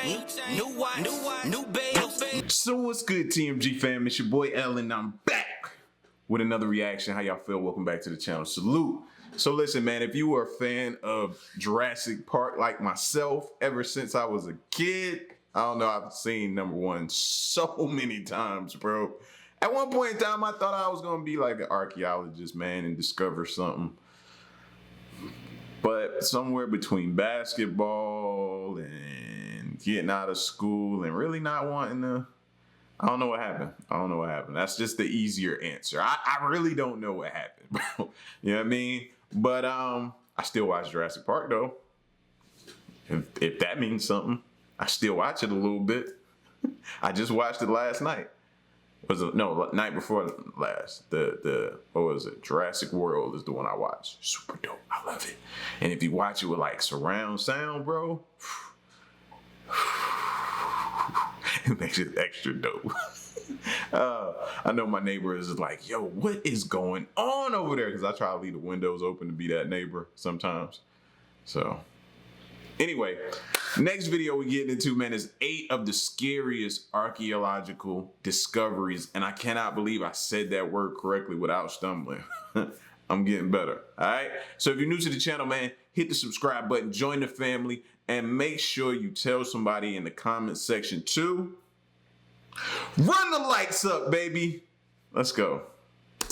new wife, new babe. So what's good, TMG fam? It's your boy L, and I'm back with another reaction. How y'all feel? Welcome back to the channel. Salute. So listen, man, if you were a fan of Jurassic Park like myself ever since I was a kid, I don't know, I've seen number one so many times, bro. At one point in time, I thought I was gonna be like an archaeologist, man, and discover something. But somewhere between basketball and getting out of school and really not wanting to, I don't know what happened. I don't know what happened. That's just the easier answer. I really don't know what happened, bro. You know what I mean? But I still watch Jurassic Park though. If that means something, I still watch it a little bit. I just watched it last night. Night before last. The what was it? Jurassic World is the one I watched. Super dope. I love it. And if you watch it with like surround sound, bro, it makes it extra dope. I know my neighbor is like, yo, what is going on over there? Because I try to leave the windows open to be that neighbor sometimes. So anyway, next video we get into, man, is 8 of the scariest archaeological discoveries. And I cannot believe I said that word correctly without stumbling. I'm getting better, all right? So if you're new to the channel, man, hit the subscribe button, join the family, and make sure you tell somebody in the comment section too. Run the lights up, baby. Let's go.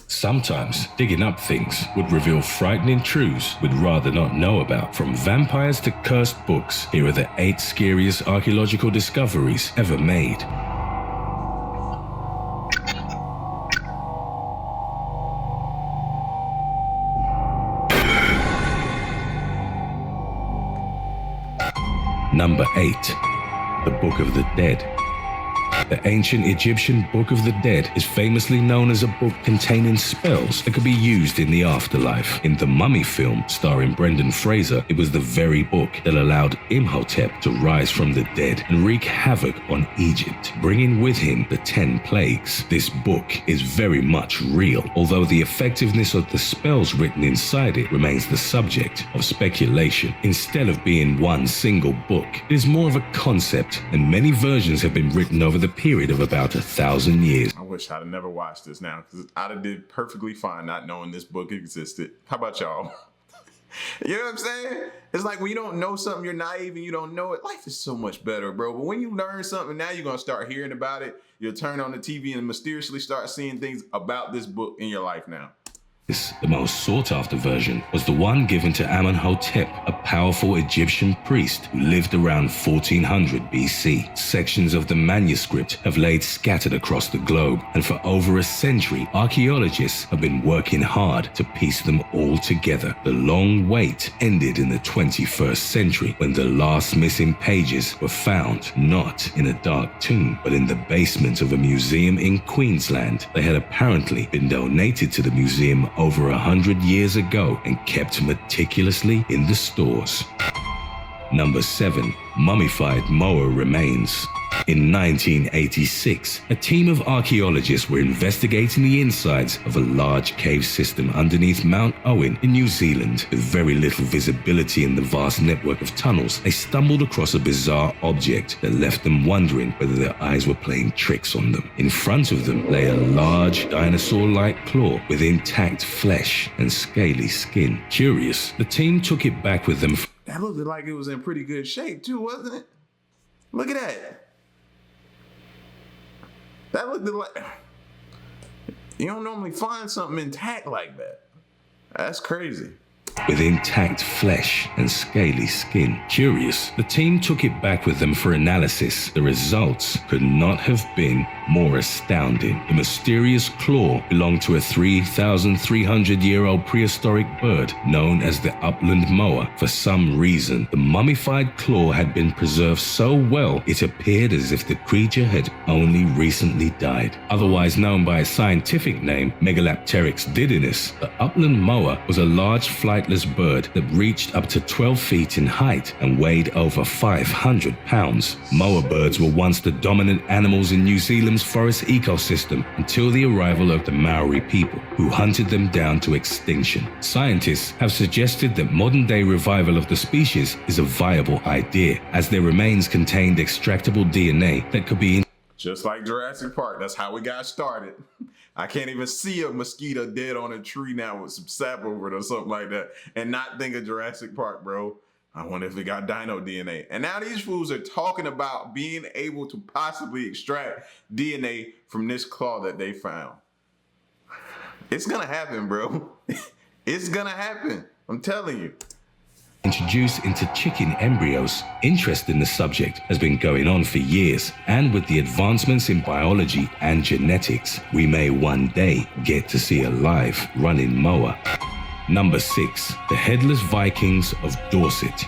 Sometimes digging up things would reveal frightening truths we'd rather not know about. From vampires to cursed books, here are the 8 scariest archaeological discoveries ever made. Number 8. The Book of the Dead. The ancient Egyptian Book of the Dead is famously known as a book containing spells that could be used in the afterlife. In the Mummy film, starring Brendan Fraser, it was the very book that allowed Imhotep to rise from the dead and wreak havoc on Egypt, bringing with him the 10 plagues. This book is very much real, although the effectiveness of the spells written inside it remains the subject of speculation. Instead of being one single book, it is more of a concept, and many versions have been written over the period of about 1,000 years. I wish I'd have never watched this now, because I'd have did perfectly fine not knowing this book existed. How about y'all? You know what I'm saying? It's like when you don't know something, you're naive and you don't know it. Life is so much better, bro. But when you learn something, now you're going to start hearing about it. You'll turn on the TV and mysteriously start seeing things about this book in your life now. The most sought-after version was the one given to Amenhotep, a powerful Egyptian priest who lived around 1400 BC. Sections of the manuscript have laid scattered across the globe, and for over a century, archaeologists have been working hard to piece them all together. The long wait ended in the 21st century when the last missing pages were found, not in a dark tomb, but in the basement of a museum in Queensland. They had apparently been donated to the museum over 100 years ago and kept meticulously in the stores. Number 7. Mummified Mower remains. In 1986, a team of archaeologists were investigating the insides of a large cave system underneath Mount Owen in New Zealand. With very little visibility in the vast network of tunnels, they stumbled across a bizarre object that left them wondering whether their eyes were playing tricks on them. In front of them lay a large dinosaur-like claw with intact flesh and scaly skin. Curious, the team took it back with them. That looked like it was in pretty good shape too, wasn't it? Look at that. That looked like, you don't normally find something intact like that. That's crazy. With intact flesh and scaly skin. Curious, the team took it back with them for analysis. The results could not have been more astounding. The mysterious claw belonged to a 3,300-year-old prehistoric bird known as the upland mower. For some reason, the mummified claw had been preserved so well, it appeared as if the creature had only recently died. Otherwise known by its scientific name, Megalapteryx didinus, the upland mower was a large flight flightless bird that reached up to 12 feet in height and weighed over 500 pounds. Mower birds were once the dominant animals in New Zealand's forest ecosystem until the arrival of the Maori people, who hunted them down to extinction. Scientists have suggested that modern-day revival of the species is a viable idea, as their remains contained extractable DNA that could be Just like Jurassic Park, that's how we got started. I can't even see a mosquito dead on a tree now with some sap over it or something like that and not think of Jurassic Park, bro. I wonder if it got dino DNA. And now these fools are talking about being able to possibly extract DNA from this claw that they found. It's gonna happen, bro. It's gonna happen. I'm telling you. Introduced into chicken embryos. Interest in the subject has been going on for years, and with the advancements in biology and genetics, we may one day get to see a live running mower. Number 6. The Headless Vikings of Dorset.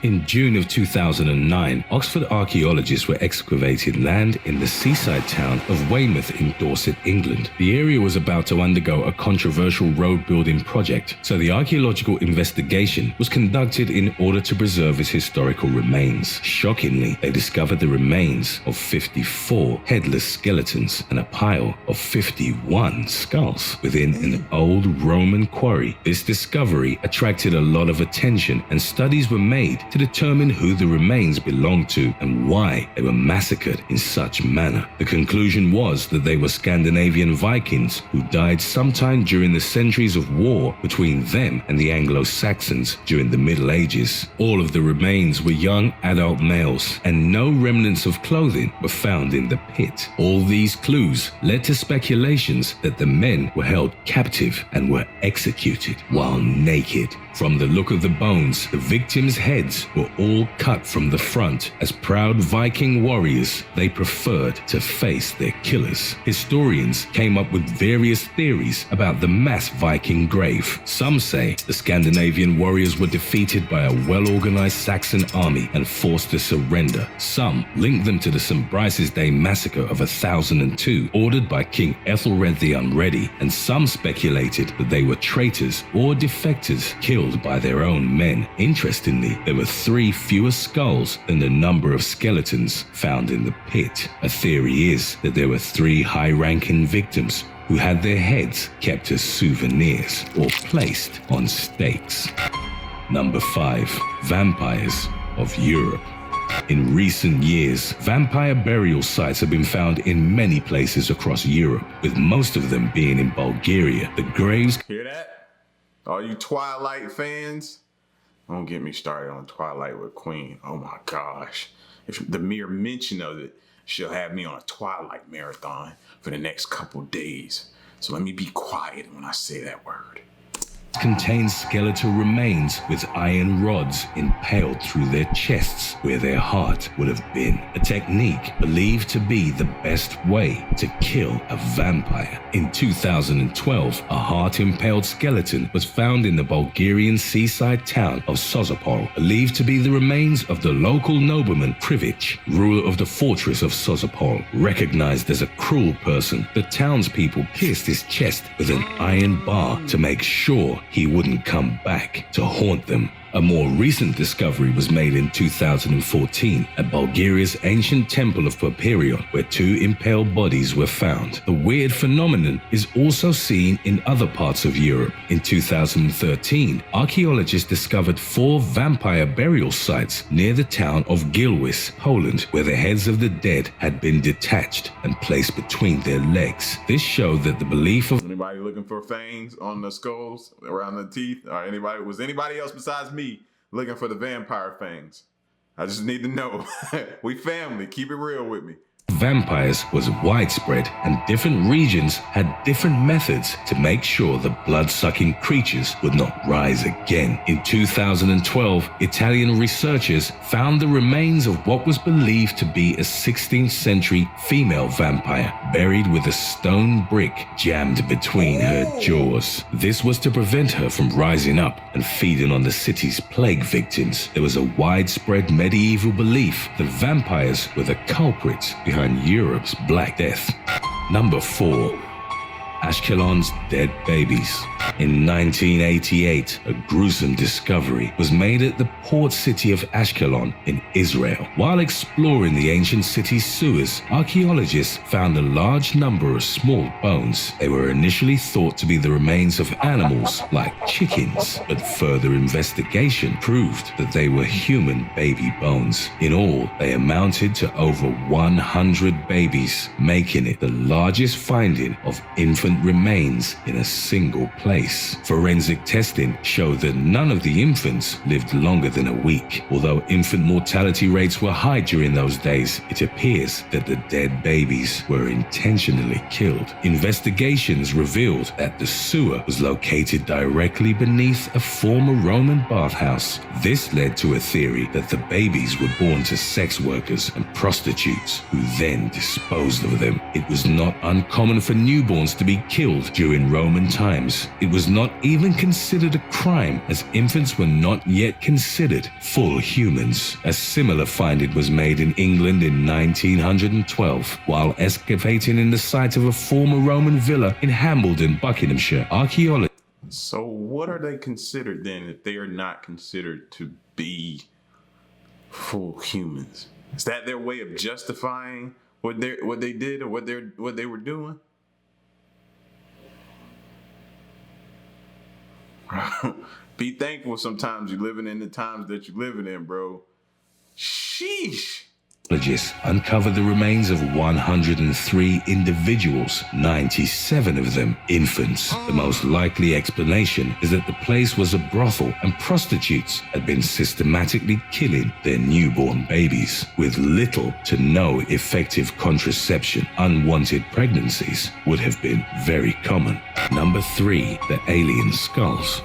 In June of 2009, Oxford archaeologists were excavating land in the seaside town of Weymouth in Dorset, England. The area was about to undergo a controversial road building project, so the archaeological investigation was conducted in order to preserve its historical remains. Shockingly, they discovered the remains of 54 headless skeletons and a pile of 51 skulls within an old Roman quarry. This discovery attracted a lot of attention, and studies were made to determine who the remains belonged to and why they were massacred in such manner. The conclusion was that they were Scandinavian Vikings who died sometime during the centuries of war between them and the Anglo-Saxons during the Middle Ages. All of the remains were young adult males, and no remnants of clothing were found in the pit. All these clues led to speculations that the men were held captive and were executed while naked. From the look of the bones, the victims' heads were all cut from the front. As proud Viking warriors, they preferred to face their killers. Historians came up with various theories about the mass Viking grave. Some say the Scandinavian warriors were defeated by a well-organized Saxon army and forced to surrender. Some link them to the St. Brice's Day massacre of 1002, ordered by King Ethelred the Unready, and some speculated that they were traitors or defectors killed by their own men. Interestingly, there were 3 fewer skulls than the number of skeletons found in the pit. A theory is that there were 3 high-ranking victims who had their heads kept as souvenirs or placed on stakes. Number 5. Vampires of Europe. In recent years, vampire burial sites have been found in many places across Europe, with most of them being in Bulgaria. The graves... Hear that? All you Twilight fans, don't get me started on Twilight with Queen. Oh my gosh. If the mere mention of it, she'll have me on a Twilight marathon for the next couple days. So let me be quiet when I say that word. Contains skeletal remains with iron rods impaled through their chests where their heart would have been. A technique believed to be the best way to kill a vampire. In 2012, a heart-impaled skeleton was found in the Bulgarian seaside town of Sozopol, believed to be the remains of the local nobleman Privic, ruler of the fortress of Sozopol. Recognized as a cruel person, the townspeople pierced his chest with an iron bar to make sure he wouldn't come back to haunt them. A more recent discovery was made in 2014 at Bulgaria's ancient temple of Papirion, where 2 impaled bodies were found. The weird phenomenon is also seen in other parts of Europe. In 2013, archaeologists discovered 4 vampire burial sites near the town of Gilwis, Poland, where the heads of the dead had been detached and placed between their legs. This showed that the belief of... Anybody looking for fangs on the skulls, around the teeth? Or was anybody else besides me looking for the vampire fangs? I just need to know. We family, keep it real with me. Vampires was widespread, and different regions had different methods to make sure the blood-sucking creatures would not rise again. In 2012, Italian researchers found the remains of what was believed to be a 16th century female vampire buried with a stone brick jammed between her jaws. This was to prevent her from rising up and feeding on the city's plague victims. There was a widespread medieval belief that vampires were the culprits behind Europe's Black Death. Number 4. Ashkelons' dead babies. In 1988, a gruesome discovery was made at the port city of Ashkelon in Israel. While exploring the ancient city's sewers, archaeologists found a large number of small bones. They were initially thought to be the remains of animals like chickens, but further investigation proved that they were human baby bones. In all, they amounted to over 100 babies, making it the largest finding of infant remains in a single place. Forensic testing showed that none of the infants lived longer than a week. Although infant mortality rates were high during those days, it appears that the dead babies were intentionally killed. Investigations revealed that the sewer was located directly beneath a former Roman bathhouse. This led to a theory that the babies were born to sex workers and prostitutes who then disposed of them. It was not uncommon for newborns to be killed during Roman times. It was not even considered a crime, as infants were not yet considered full humans. A similar finding was made in England in 1912. While excavating in the site of a former Roman villa in Hambledon, Buckinghamshire, archaeologists. So what are they considered then if they are not considered to be full humans? Is that their way of justifying what they did or what they were doing? Be thankful sometimes you're living in the times that you're living in, bro. Sheesh. Archaeologists uncovered the remains of 103 individuals, 97 of them infants. The most likely explanation is that the place was a brothel and prostitutes had been systematically killing their newborn babies. With little to no effective contraception, unwanted pregnancies would have been very common. Number 3, the alien skulls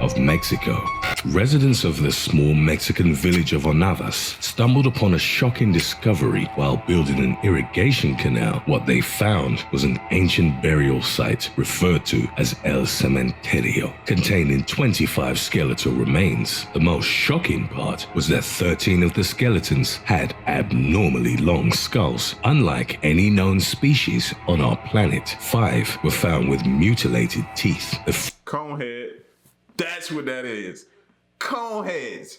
of Mexico. Residents of the small Mexican village of Onavas stumbled upon a shocking discovery while building an irrigation canal. What they found was an ancient burial site referred to as El Cementerio, containing 25 skeletal remains. The most shocking part was that 13 of the skeletons had abnormally long skulls, unlike any known species on our planet. 5 were found with mutilated teeth. Conehead. That's what that is. Coneheads.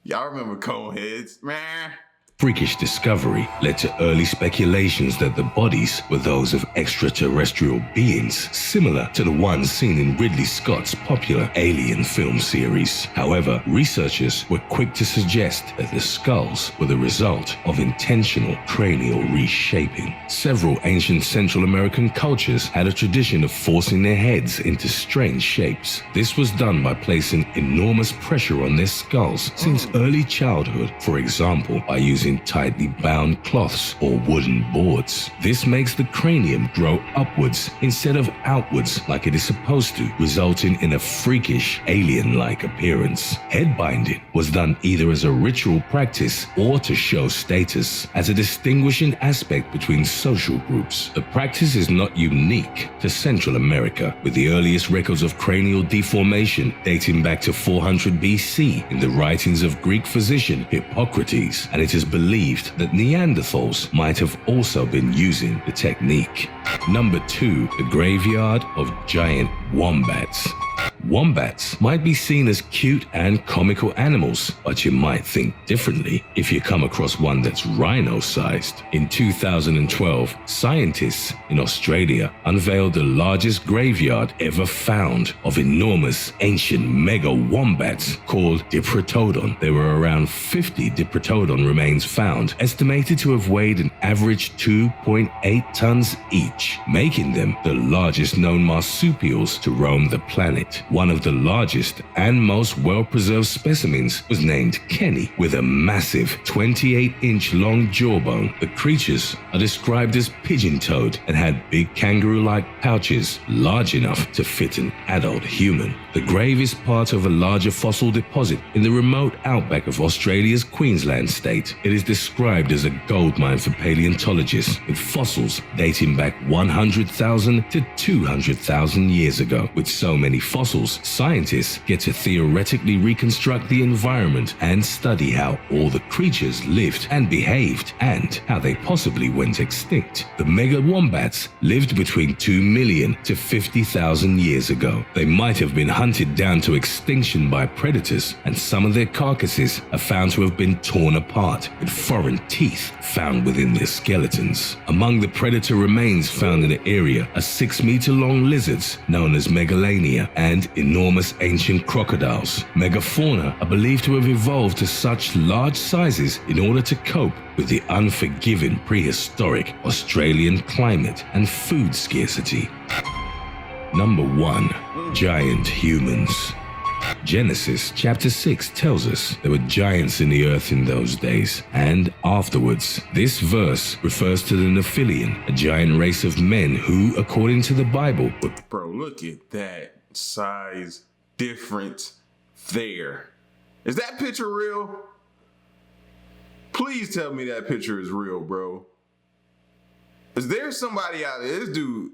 Y'all remember coneheads, man? Freakish discovery led to early speculations that the bodies were those of extraterrestrial beings, similar to the ones seen in Ridley Scott's popular Alien film series. However, researchers were quick to suggest that the skulls were the result of intentional cranial reshaping. Several ancient Central American cultures had a tradition of forcing their heads into strange shapes. This was done by placing enormous pressure on their skulls since early childhood, for example, by using tightly bound cloths or wooden boards. This makes the cranium grow upwards instead of outwards like it is supposed to, resulting in a freakish alien-like appearance. Head binding was done either as a ritual practice or to show status, as a distinguishing aspect between social groups. The practice is not unique to Central America, with the earliest records of cranial deformation dating back to 400 BC in the writings of Greek physician Hippocrates, and it is believed that Neanderthals might have also been using the technique. Number 2, the graveyard of giant wombats. Wombats might be seen as cute and comical animals, but you might think differently if you come across one that's rhino-sized. In 2012, scientists in Australia unveiled the largest graveyard ever found of enormous ancient mega wombats called Diprotodon. There were around 50 Diprotodon remains found, estimated to have weighed an average 2.8 tons each, making them the largest known marsupials to roam the planet. One of the largest and most well-preserved specimens was named Kenny, with a massive 28-inch long jawbone. The creatures are described as pigeon-toed and had big kangaroo-like pouches large enough to fit an adult human. The grave is part of a larger fossil deposit in the remote outback of Australia's Queensland state. It is described as a goldmine for paleontologists, with fossils dating back 100,000 to 200,000 years ago. With so many fossils fossils, scientists get to theoretically reconstruct the environment and study how all the creatures lived and behaved and how they possibly went extinct. The mega wombats lived between 2 million to 50,000 years ago. They might have been hunted down to extinction by predators, and some of their carcasses are found to have been torn apart with foreign teeth found within their skeletons. Among the predator remains found in the area are 6-meter-long lizards known as megalania and enormous ancient crocodiles. Megafauna are believed to have evolved to such large sizes in order to cope with the unforgiving prehistoric Australian climate and food scarcity. Number 1. Giant humans. Genesis chapter 6 tells us there were giants in the earth in those days and afterwards. This verse refers to the Nephilim, a giant race of men who, according to the Bible, were... Bro, look at that size difference there. Is that picture real? Please tell me that picture is real, bro. Is there somebody out there, this dude,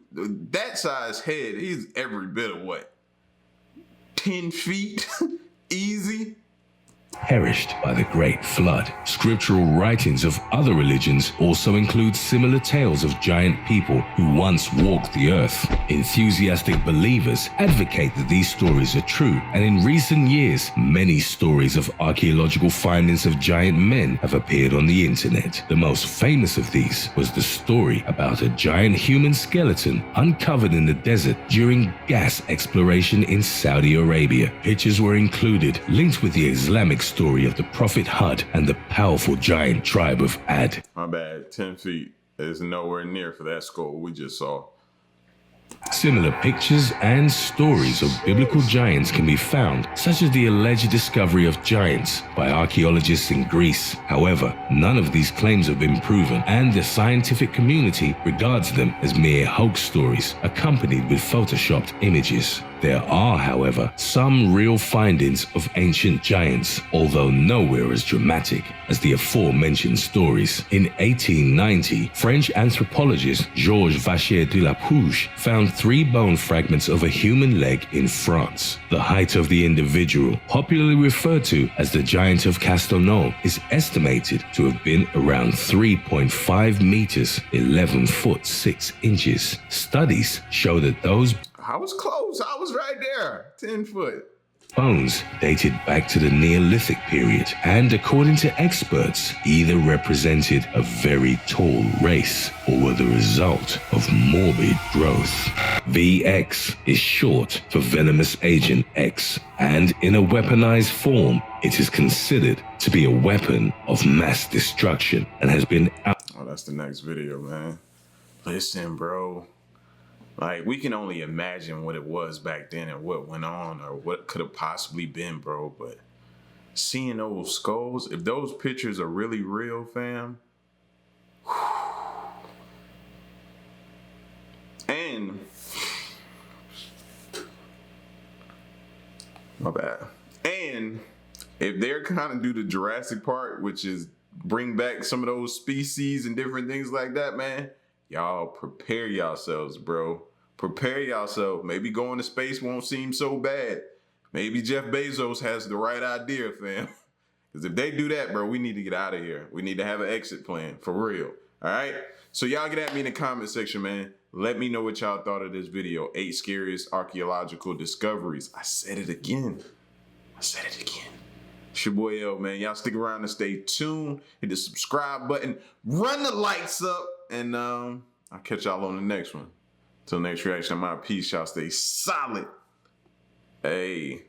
that size head, he's every bit of what? 10 feet? Easy? perished by the Great Flood. Scriptural writings of other religions also include similar tales of giant people who once walked the earth. Enthusiastic believers advocate that these stories are true, and in recent years, many stories of archaeological findings of giant men have appeared on the internet. The most famous of these was the story about a giant human skeleton uncovered in the desert during gas exploration in Saudi Arabia. Pictures were included linked with the Islamic story of the Prophet Hud and the powerful giant tribe of Ad. My bad, 10 feet is nowhere near for that skull we just saw. Similar pictures and stories of biblical giants can be found, such as the alleged discovery of giants by archaeologists in Greece. However, none of these claims have been proven, and the scientific community regards them as mere hoax stories accompanied with photoshopped images. There are, however, some real findings of ancient giants, although nowhere as dramatic as the aforementioned stories. In 1890, French anthropologist Georges Vacher de la Pouge found 3 bone fragments of a human leg in France. The height of the individual, popularly referred to as the Giant of Castelnau, is estimated to have been around 3.5 meters, 11 foot 6 inches. Studies show that those I was close. I was right there. 10 foot. bones dated back to the Neolithic period, and according to experts, either represented a very tall race or were the result of morbid growth. VX is short for Venomous Agent X, and in a weaponized form, it is considered to be a weapon of mass destruction and has been out. Oh, that's the next video, man. Listen, bro. Like, we can only imagine what it was back then and what went on or what could have possibly been, bro. But seeing those skulls, if those pictures are really real, fam. And, my bad. And if they're kind of do the Jurassic part, which is bring back some of those species and different things like that, man, y'all prepare yourselves, bro. Prepare yourself. Maybe going to space won't seem so bad. Maybe Jeff Bezos has the right idea, fam. Because if they do that, bro, we need to get out of here. We need to have an exit plan, for real. All right? So y'all get at me in the comment section, man. Let me know what y'all thought of this video. 8 scariest archaeological discoveries. I said it again. It's your boy L, man. Y'all stick around and stay tuned. Hit the subscribe button. Run the lights up. And I'll catch y'all on the next one. Till next reaction, I'm out. Peace. Y'all stay solid. Hey.